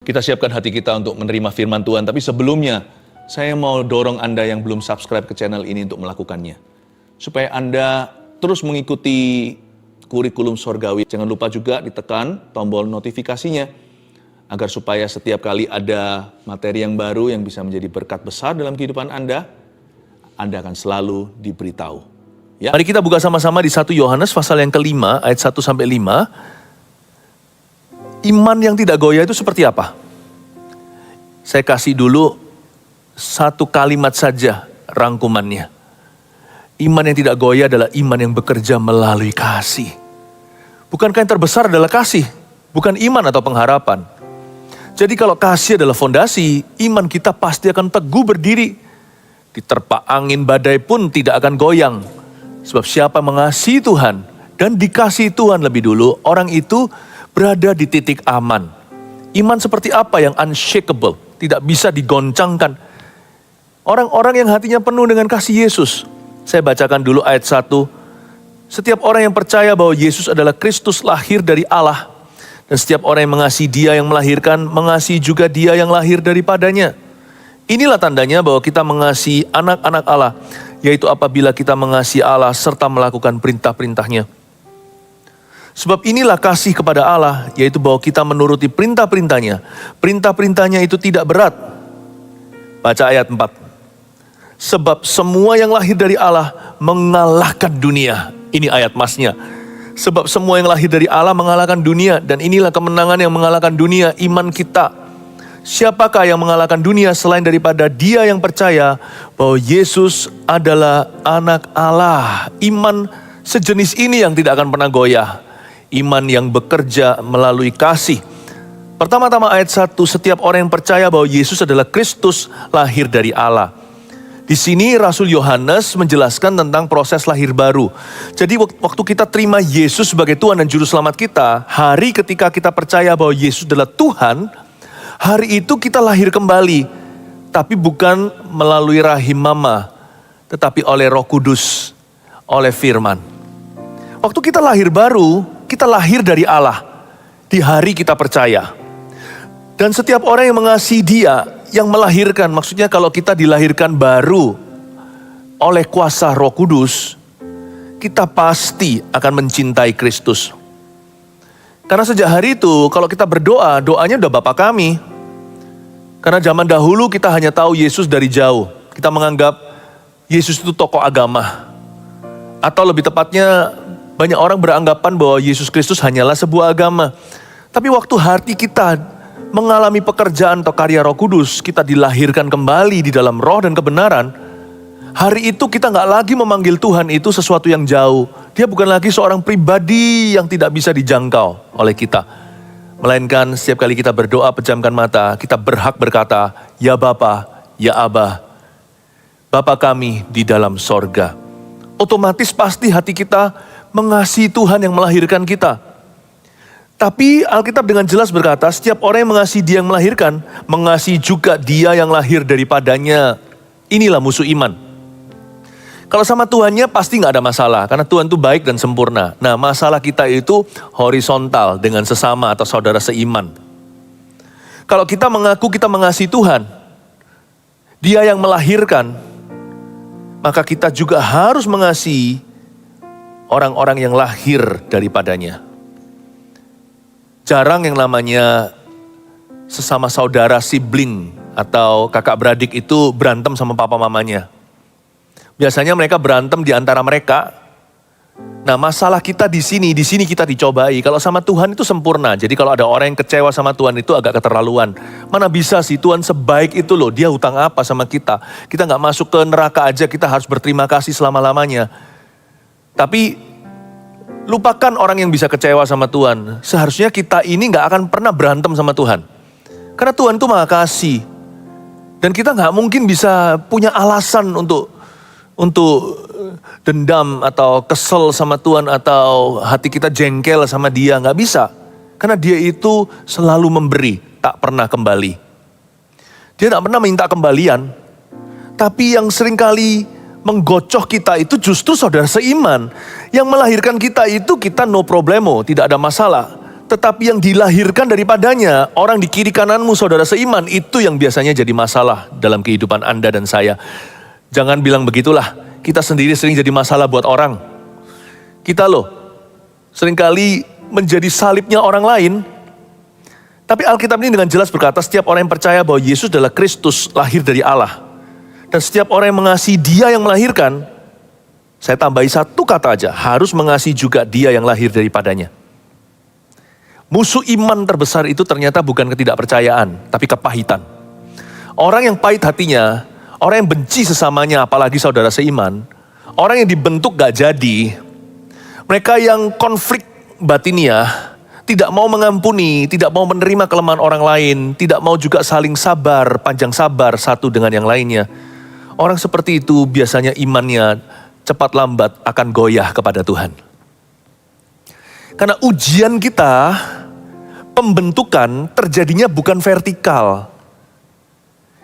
Kita siapkan hati kita untuk menerima firman Tuhan, tapi sebelumnya saya mau dorong Anda yang belum subscribe ke channel ini untuk melakukannya. Supaya Anda terus mengikuti kurikulum sorgawi. Jangan lupa juga ditekan tombol notifikasinya, agar supaya setiap kali ada materi yang baru yang bisa menjadi berkat besar dalam kehidupan Anda akan selalu diberitahu. Ya. Mari kita buka sama-sama di 1 Yohanes pasal yang kelima, ayat 1-5. Iman yang tidak goyah itu seperti apa? Saya kasih dulu satu kalimat saja rangkumannya. Iman yang tidak goyah adalah iman yang bekerja melalui kasih. Bukankah yang terbesar adalah kasih? Bukan iman atau pengharapan. Jadi kalau kasih adalah fondasi, iman kita pasti akan teguh berdiri. Diterpa angin badai pun tidak akan goyang. Sebab siapa mengasihi Tuhan dan dikasihi Tuhan lebih dulu, orang itu berada di titik aman. Iman seperti apa yang unshakable, tidak bisa digoncangkan. Orang-orang yang hatinya penuh dengan kasih Yesus. Saya bacakan dulu ayat 1. Setiap orang yang percaya bahwa Yesus adalah Kristus lahir dari Allah. Dan setiap orang yang mengasihi Dia yang melahirkan, mengasihi juga Dia yang lahir daripadanya. Inilah tandanya bahwa kita mengasihi anak-anak Allah, yaitu apabila kita mengasihi Allah serta melakukan perintah-perintahnya. Sebab inilah kasih kepada Allah, yaitu bahwa kita menuruti perintah-perintahnya. Perintah-perintahnya itu tidak berat. Baca ayat 4. Sebab semua yang lahir dari Allah mengalahkan dunia. Ini ayat masnya. Sebab semua yang lahir dari Allah mengalahkan dunia. Dan inilah kemenangan yang mengalahkan dunia, iman kita. Siapakah yang mengalahkan dunia selain daripada Dia yang percaya bahwa Yesus adalah anak Allah. Iman sejenis ini yang tidak akan pernah goyah. Iman yang bekerja melalui kasih. Pertama-tama ayat 1, setiap orang yang percaya bahwa Yesus adalah Kristus lahir dari Allah. Di sini Rasul Yohanes menjelaskan tentang proses lahir baru. Jadi waktu kita terima Yesus sebagai Tuhan dan Juru Selamat kita, hari ketika kita percaya bahwa Yesus adalah Tuhan, hari itu kita lahir kembali. Tapi bukan melalui rahim mama, tetapi oleh Roh Kudus, oleh firman. Waktu kita lahir baru, kita lahir dari Allah di hari kita percaya. Dan setiap orang yang mengasihi Dia yang melahirkan, maksudnya kalau kita dilahirkan baru oleh kuasa Roh Kudus, kita pasti akan mencintai Kristus. Karena sejak hari itu kalau kita berdoa, doanya udah Bapa kami. Karena zaman dahulu kita hanya tahu Yesus dari jauh. Kita menganggap Yesus itu tokoh agama. Atau lebih tepatnya banyak orang beranggapan bahwa Yesus Kristus hanyalah sebuah agama. Tapi waktu hati kita mengalami pekerjaan atau karya Roh Kudus, kita dilahirkan kembali di dalam roh dan kebenaran. Hari itu kita gak lagi memanggil Tuhan itu sesuatu yang jauh. Dia bukan lagi seorang pribadi yang tidak bisa dijangkau oleh kita. Melainkan setiap kali kita berdoa pejamkan mata, kita berhak berkata, ya Bapa, ya Aba, Bapa kami di dalam sorga. Otomatis pasti hati kita mengasihi Tuhan yang melahirkan kita. Tapi Alkitab dengan jelas berkata, setiap orang yang mengasihi Dia yang melahirkan, mengasihi juga Dia yang lahir daripadanya. Inilah musuh iman. Kalau sama Tuhannya pasti gak ada masalah, karena Tuhan itu baik dan sempurna. Nah, masalah kita itu horizontal dengan sesama atau saudara seiman. Kalau kita mengaku kita mengasihi Tuhan, Dia yang melahirkan, maka kita juga harus mengasihi orang-orang yang lahir daripadanya. Jarang yang namanya sesama saudara sibling atau kakak beradik itu berantem sama papa mamanya. Biasanya mereka berantem di antara mereka. Nah, masalah kita di sini kita dicobai. Kalau sama Tuhan itu sempurna. Jadi kalau ada orang yang kecewa sama Tuhan itu agak keterlaluan. Mana bisa sih Tuhan sebaik itu loh. Dia hutang apa sama kita? Kita gak masuk ke neraka aja, kita harus berterima kasih selama-lamanya. Tapi lupakan orang yang bisa kecewa sama Tuhan. Seharusnya kita ini gak akan pernah berantem sama Tuhan. Karena Tuhan itu Maha Kasih. Dan kita gak mungkin bisa punya alasan untuk dendam atau kesel sama Tuhan atau hati kita jengkel sama Dia. Gak bisa. Karena Dia itu selalu memberi, tak pernah kembali. Dia tak pernah minta kembalian. Tapi yang seringkali menggocoh kita itu justru saudara seiman. Yang melahirkan kita itu kita no problemo, tidak ada masalah. tetapi yang dilahirkan daripadanya. Orang di kiri kananmu saudara seiman, itu yang biasanya jadi masalah dalam kehidupan Anda dan saya. Jangan bilang begitulah, kita sendiri sering jadi masalah buat orang. Kita loh, seringkali menjadi salibnya orang lain. Tapi Alkitab ini dengan jelas berkata, setiap orang yang percaya bahwa Yesus adalah Kristus, lahir dari Allah. Dan setiap orang yang mengasihi Dia yang melahirkan, saya tambahi satu kata aja, harus mengasihi juga Dia yang lahir daripadanya. Musuh iman terbesar itu ternyata bukan ketidakpercayaan, tapi kepahitan. Orang yang pahit hatinya, orang yang benci sesamanya, apalagi saudara seiman, orang yang dibentuk gak jadi, mereka yang konflik batiniah, tidak mau mengampuni, tidak mau menerima kelemahan orang lain, tidak mau juga saling sabar, panjang sabar satu dengan yang lainnya. Orang seperti itu biasanya imannya cepat lambat akan goyah kepada Tuhan. Karena ujian kita, pembentukan terjadinya bukan vertikal.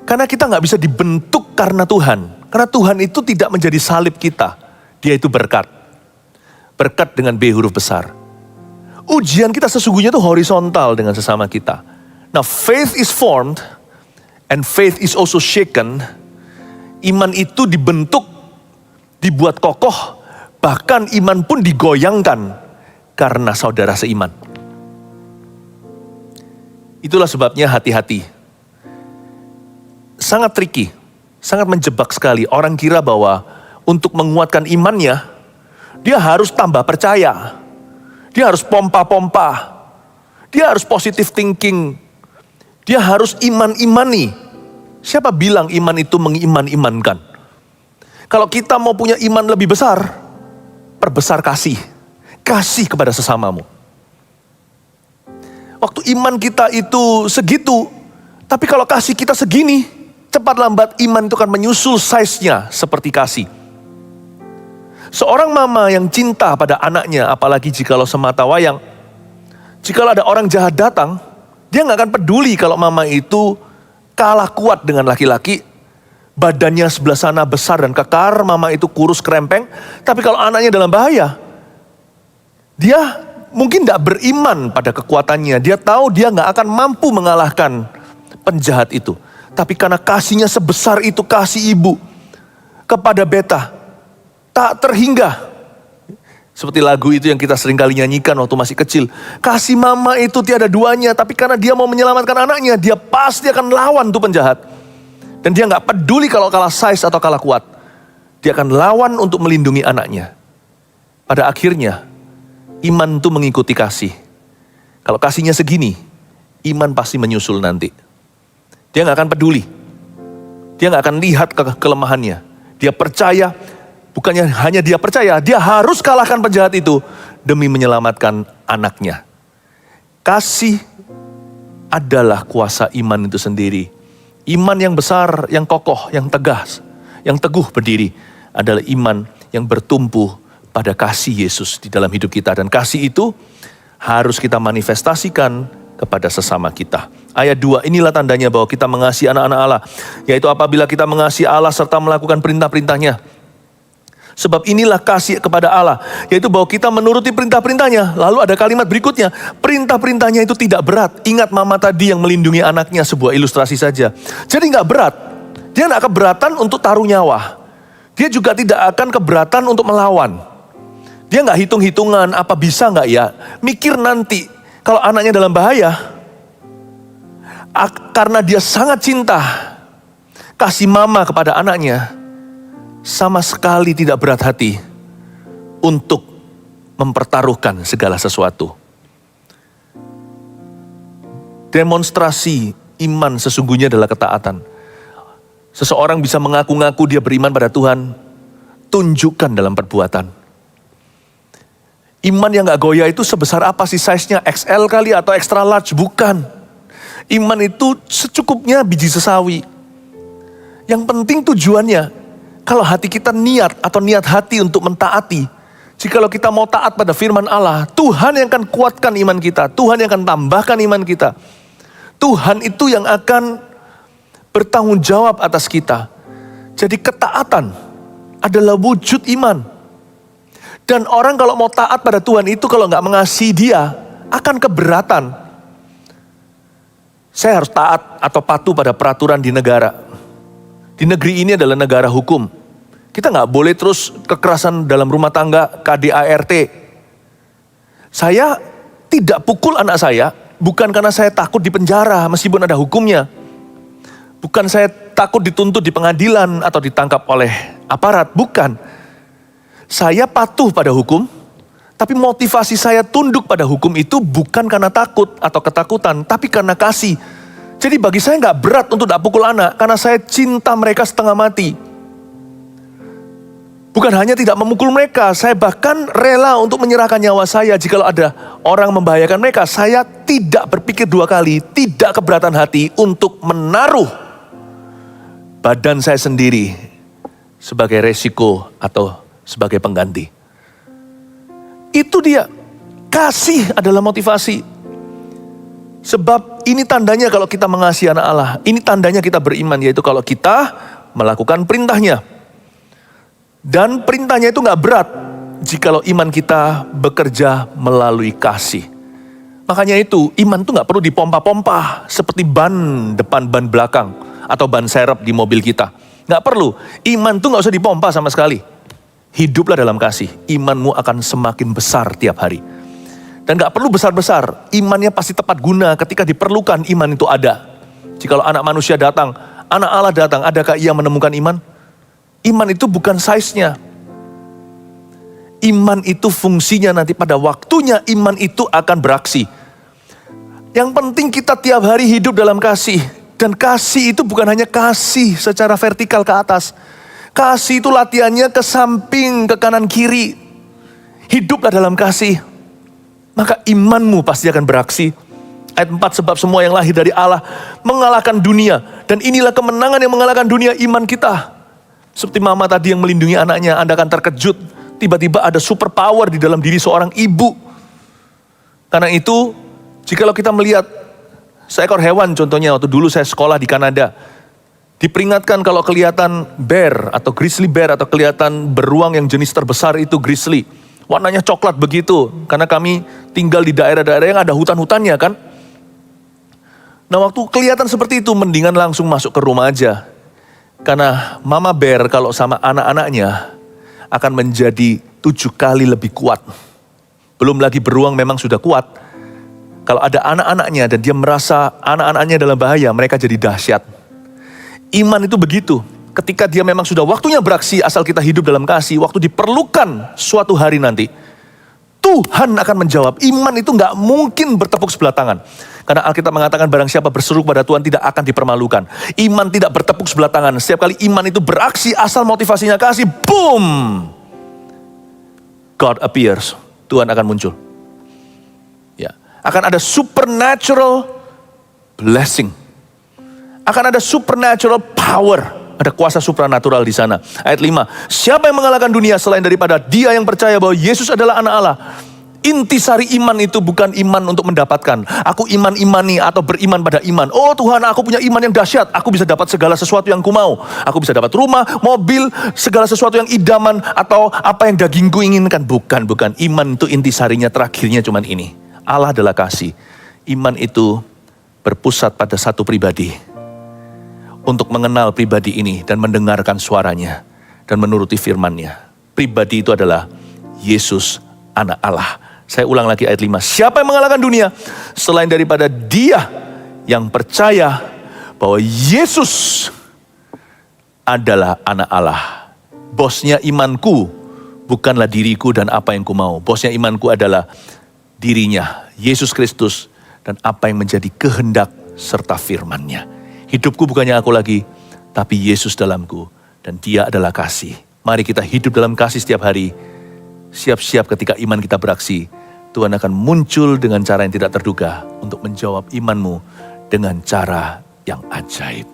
Karena kita gak bisa dibentuk karena Tuhan. Karena Tuhan itu tidak menjadi salib kita. Dia itu berkat. Berkat dengan B huruf besar. Ujian kita sesungguhnya itu horizontal dengan sesama kita. Nah, faith is formed and faith is also shaken. Iman itu dibentuk, dibuat kokoh, bahkan iman pun digoyangkan karena saudara seiman. Itulah sebabnya hati-hati. Sangat tricky, sangat menjebak sekali. Orang kira bahwa untuk menguatkan imannya, dia harus tambah percaya. Dia harus pompa-pompa. Dia harus positive thinking. Dia harus iman-imani. Siapa bilang iman itu mengiman-imankan? Kalau kita mau punya iman lebih besar, perbesar kasih. Kasih kepada sesamamu. Waktu iman kita itu segitu, tapi kalau kasih kita segini, cepat lambat iman itu akan menyusul size-nya seperti kasih. Seorang mama yang cinta pada anaknya, apalagi jikalau semata wayang, jikalau ada orang jahat datang, dia gak akan peduli kalau mama itu kalah kuat dengan laki-laki, badannya sebelah sana besar dan kekar, mama itu kurus kerempeng, tapi kalau anaknya dalam bahaya, dia mungkin gak beriman pada kekuatannya, dia tahu dia gak akan mampu mengalahkan penjahat itu. Tapi karena kasihnya sebesar itu, kasih ibu kepada beta, tak terhingga. Seperti lagu itu yang kita sering kali nyanyikan waktu masih kecil. Kasih mama itu tiada duanya, tapi karena dia mau menyelamatkan anaknya, dia pasti akan lawan tuh penjahat. Dan dia gak peduli kalau kalah size atau kalah kuat. Dia akan lawan untuk melindungi anaknya. Pada akhirnya, iman itu mengikuti kasih. Kalau kasihnya segini, iman pasti menyusul nanti. Dia gak akan peduli. Dia gak akan lihat kelemahannya. Dia percaya. Bukannya hanya dia percaya, dia harus kalahkan penjahat itu demi menyelamatkan anaknya. Kasih adalah kuasa iman itu sendiri. Iman yang besar, yang kokoh, yang tegas, yang teguh berdiri adalah iman yang bertumbuh pada kasih Yesus di dalam hidup kita. Dan kasih itu harus kita manifestasikan kepada sesama kita. Ayat 2, inilah tandanya bahwa kita mengasihi anak-anak Allah, yaitu apabila kita mengasihi Allah serta melakukan perintah-perintahnya. Sebab inilah kasih kepada Allah, yaitu bahwa kita menuruti perintah-perintahnya. Lalu ada kalimat berikutnya, perintah-perintahnya itu tidak berat. Ingat mama tadi yang melindungi anaknya, sebuah ilustrasi saja. Jadi gak berat, dia gak keberatan untuk taruh nyawa. Dia juga tidak akan keberatan untuk melawan. Dia gak hitung-hitungan apa bisa gak ya, mikir nanti kalau anaknya dalam bahaya. Karena dia sangat cinta, kasih mama kepada anaknya, sama sekali tidak berat hati untuk mempertaruhkan segala sesuatu. Demonstrasi iman sesungguhnya adalah ketaatan. Seseorang bisa mengaku-ngaku dia beriman pada Tuhan, tunjukkan dalam perbuatan. Iman yang gak goyah itu sebesar apa sih size-nya? XL kali atau extra large? Bukan. Iman itu secukupnya biji sesawi. Yang penting tujuannya. Kalau hati kita niat atau niat hati untuk mentaati, jikalau kita mau taat pada firman Allah, Tuhan yang akan kuatkan iman kita, Tuhan yang akan tambahkan iman kita. Tuhan itu yang akan bertanggung jawab atas kita. Jadi ketaatan adalah wujud iman. Dan orang kalau mau taat pada Tuhan itu kalau gak mengasihi dia, akan keberatan. Saya harus taat atau patuh pada peraturan di negara. Di negeri ini adalah negara hukum. Kita nggak boleh terus kekerasan dalam rumah tangga, KDART. Saya tidak pukul anak saya, bukan karena saya takut di penjara meskipun ada hukumnya. Bukan saya takut dituntut di pengadilan atau ditangkap oleh aparat, bukan. Saya patuh pada hukum, tapi motivasi saya tunduk pada hukum itu bukan karena takut atau ketakutan, tapi karena kasih. Jadi bagi saya nggak berat untuk tidak pukul anak, karena saya cinta mereka setengah mati. Bukan hanya tidak memukul mereka, saya bahkan rela untuk menyerahkan nyawa saya jika ada orang membahayakan mereka. Saya tidak berpikir dua kali, tidak keberatan hati untuk menaruh badan saya sendiri sebagai resiko atau sebagai pengganti. Itu dia, kasih adalah motivasi. Sebab ini tandanya kalau kita mengasihi anak Allah, ini tandanya kita beriman, yaitu kalau kita melakukan perintahnya. Dan perintahnya itu gak berat jikalau iman kita bekerja melalui kasih. Makanya itu, iman itu gak perlu dipompa-pompa seperti ban depan, ban belakang, atau ban serep di mobil kita. Gak perlu, iman itu gak usah dipompa sama sekali. Hiduplah dalam kasih, imanmu akan semakin besar tiap hari. Dan gak perlu besar-besar, imannya pasti tepat guna ketika diperlukan iman itu ada. Jikalau anak manusia datang, anak Allah datang, adakah ia menemukan iman? Iman itu bukan size-nya. Iman itu fungsinya nanti pada waktunya iman itu akan beraksi. Yang penting kita tiap hari hidup dalam kasih. Dan kasih itu bukan hanya kasih secara vertikal ke atas. Kasih itu latihannya ke samping, ke kanan kiri. Hiduplah dalam kasih. Maka imanmu pasti akan beraksi. Ayat 4, sebab semua yang lahir dari Allah mengalahkan dunia. Dan inilah kemenangan yang mengalahkan dunia, iman kita. Seperti mama tadi yang melindungi anaknya, Anda akan terkejut. Tiba-tiba ada super power di dalam diri seorang ibu. Karena itu, jikalau kita melihat seekor hewan contohnya, waktu dulu saya sekolah di Kanada. Diperingatkan kalau kelihatan bear atau grizzly bear atau kelihatan beruang yang jenis terbesar itu grizzly. Warnanya coklat begitu, karena kami tinggal di daerah-daerah yang ada hutan-hutannya kan. Nah waktu kelihatan seperti itu, mendingan langsung masuk ke rumah aja. Karena mama bear kalau sama anak-anaknya akan menjadi 7 kali lebih kuat. Belum lagi beruang memang sudah kuat. Kalau ada anak-anaknya dan dia merasa anak-anaknya dalam bahaya, mereka jadi dahsyat. Iman itu begitu. Ketika dia memang sudah waktunya beraksi, asal kita hidup dalam kasih, waktu diperlukan suatu hari nanti, Tuhan akan menjawab. Iman itu gak mungkin bertepuk sebelah tangan. Karena Alkitab mengatakan barang siapa berseru pada Tuhan tidak akan dipermalukan. Iman tidak bertepuk sebelah tangan. Setiap kali iman itu beraksi asal motivasinya kasih, boom! God appears. Tuhan akan muncul. Ya, akan ada supernatural blessing. Akan ada supernatural power. Ada kuasa supranatural di sana. Ayat 5. Siapa yang mengalahkan dunia selain daripada dia yang percaya bahwa Yesus adalah anak Allah. Intisari iman itu bukan iman untuk mendapatkan. Aku imani atau beriman pada iman. Oh Tuhan, aku punya iman yang dahsyat. Aku bisa dapat segala sesuatu yang ku mau. Aku bisa dapat rumah, mobil, segala sesuatu yang idaman. Atau apa yang dagingku inginkan. Bukan. Iman itu intisarinya terakhirnya cuman ini. Allah adalah kasih. Iman itu berpusat pada satu pribadi. Untuk mengenal pribadi ini dan mendengarkan suaranya. Dan menuruti firman-Nya. Pribadi itu adalah Yesus anak Allah. Saya ulang lagi ayat 5. Siapa yang mengalahkan dunia? Selain daripada dia yang percaya bahwa Yesus adalah anak Allah. Bosnya imanku bukanlah diriku dan apa yang ku mau. Bosnya imanku adalah dirinya, Yesus Kristus, dan apa yang menjadi kehendak serta firman-Nya. Hidupku bukannya aku lagi, tapi Yesus dalamku, dan dia adalah kasih. Mari kita hidup dalam kasih setiap hari. Siap-siap ketika iman kita beraksi, Tuhan akan muncul dengan cara yang tidak terduga untuk menjawab imanmu dengan cara yang ajaib.